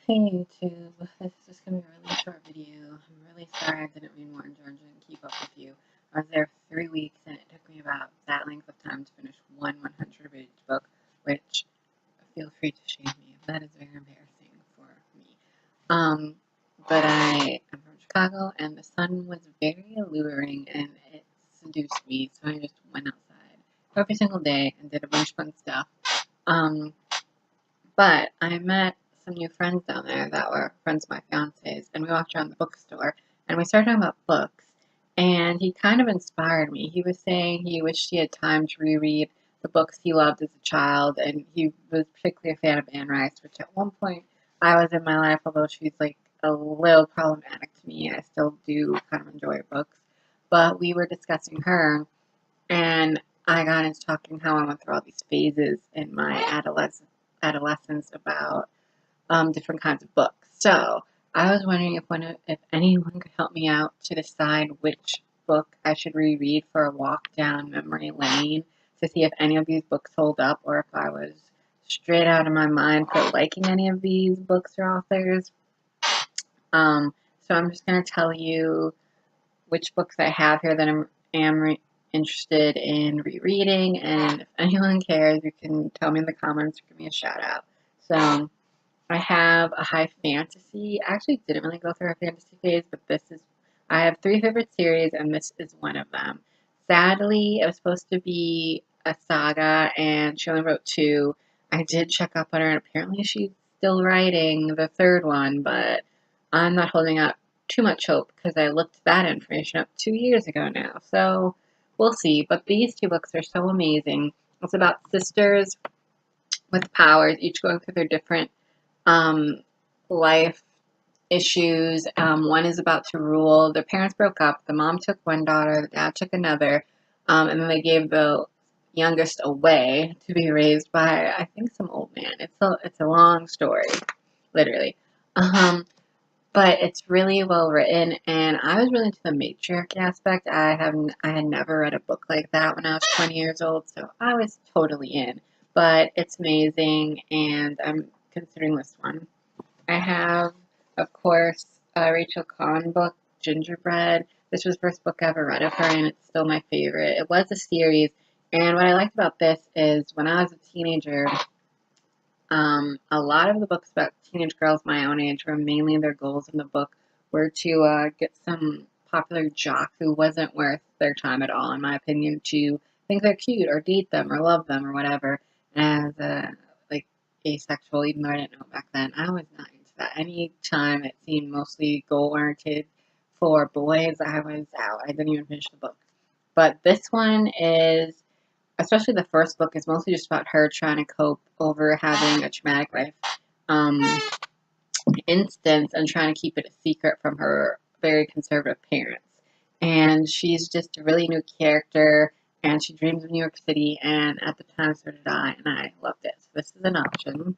Hey YouTube, this is just going to be a really short video. I'm really sorry I didn't read more in Georgia and keep up with you. I was there for 3 weeks and it took me about that length of time to finish one 100-page book, which feel free to shame me if that is very embarrassing for me. But I am from Chicago and the sun was very alluring and it seduced me, so I just went outside every single day and did a bunch of fun stuff. But I met some new friends down there that were friends of my fiance's, and we walked around the bookstore, and we started talking about books, and he kind of inspired me. He was saying he wished he had time to reread the books he loved as a child, and he was particularly a fan of Anne Rice, which at one point I was in my life, although she's like a little problematic to me. I still do kind of enjoy her books. But we were discussing her, and I got into talking how I went through all these phases in my adolescence about different kinds of books. So I was wondering if anyone could help me out to decide which book I should reread for a walk down memory lane to see if any of these books hold up or if I was straight out of my mind for liking any of these books or authors. So I'm just going to tell you which books I have here that am interested in rereading, and if anyone cares, you can tell me in the comments or give me a shout out. So I have a high fantasy. I actually didn't really go through a fantasy phase, but I have 3 favorite series, and this is one of them. Sadly, it was supposed to be a saga, and she only wrote 2. I did check up on her, and apparently she's still writing the 3rd one, but I'm not holding out too much hope because I looked that information up 2 years ago now. So we'll see. But these 2 books are so amazing. It's about sisters with powers, each going through their different life issues. One is about to rule. Their parents broke up. The mom took one daughter, the dad took another, and then they gave the youngest away to be raised by, I think, some old man. It's a long story, literally. But it's really well written, and I was really into the matriarchy aspect. I had never read a book like that when I was 20 years old, so I was totally in. But it's amazing, and I'm considering this one. I have, of course, Rachel Cohn book, Gingerbread. This was the first book I ever read of her, and it's still my favorite. It was a series, and what I liked about this is when I was a teenager, a lot of the books about teenage girls my own age were mainly their goals in the book were to get some popular jock who wasn't worth their time at all, in my opinion, to think they're cute or date them or love them or whatever. And as like asexual, even though I didn't know back then, I was not into that. Any time it seemed mostly goal oriented for boys, I was out. I didn't even finish the book. But this one is, especially the first book, is mostly just about her trying to cope over having a traumatic life instance and trying to keep it a secret from her very conservative parents. And she's just a really new character, and she dreams of New York City, and at the time so did I, and I loved it. So this is an option.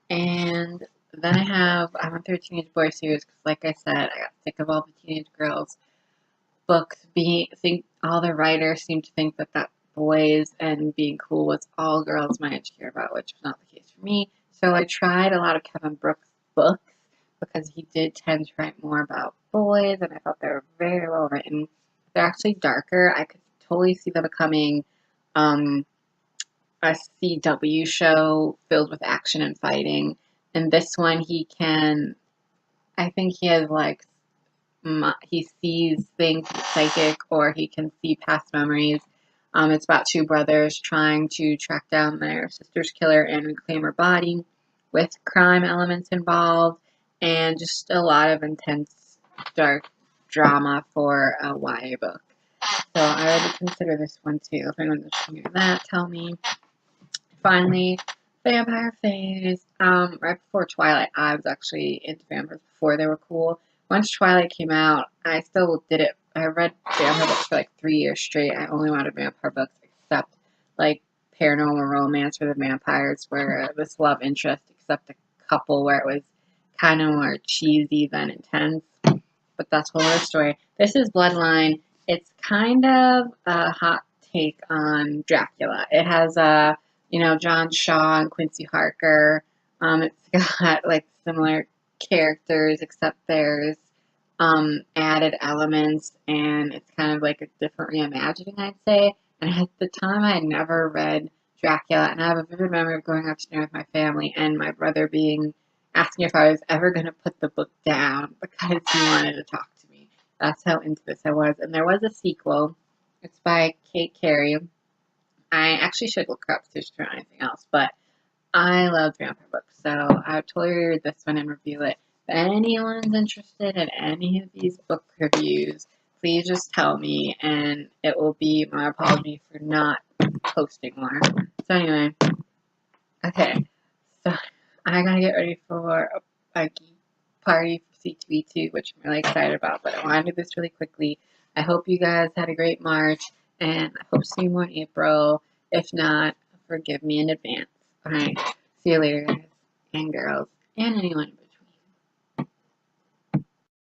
And then I went through a teenage boy series because, like I said, I got sick of all the teenage girls books all the writers seem to think that boys and being cool was all girls my age cared about, which was not the case for me. So I tried a lot of Kevin Brooks books because he did tend to write more about boys, and I thought they were very well written. They're actually darker. I could totally see them becoming a CW show filled with action and fighting. And this one, I think he has like he sees things psychic, or he can see past memories. It's about 2 brothers trying to track down their sister's killer and reclaim her body, with crime elements involved, and just a lot of intense, dark drama for a YA book. So I would consider this one too. If anyone's interested in that, tell me. Finally, vampire phase. Right before Twilight, I was actually into vampires before they were cool. Once Twilight came out, I still did it. I read vampire books for like 3 years straight. I only wanted vampire books, except like paranormal romance for the vampires, where this love interest, except a couple where it was kind of more cheesy than intense. But that's a whole other story. This is Bloodline. It's kind of a hot take on Dracula. It has John Shaw and Quincy Harker It's got like similar characters, except there's added elements, and it's kind of like a different reimagining, I'd say. And at the time, I had never read Dracula, and I have a vivid memory of going up to dinner with my family and my brother asking if I was ever going to put the book down because he wanted to talk to me. That's how into this I was. And there was a sequel. It's by Cary. I actually should look her up to see if anything else, but I love vampire books, so I would totally read this one and review it. If anyone's interested in any of these book reviews, please just tell me, and it will be my apology for not posting more. So anyway, okay, so I gotta get ready for a geek party for C2E2, which I'm really excited about, but I want to do this really quickly. I hope you guys had a great March, and I hope to see you more in April. If not, forgive me in advance. Alright, see you later, guys and girls, and anyone.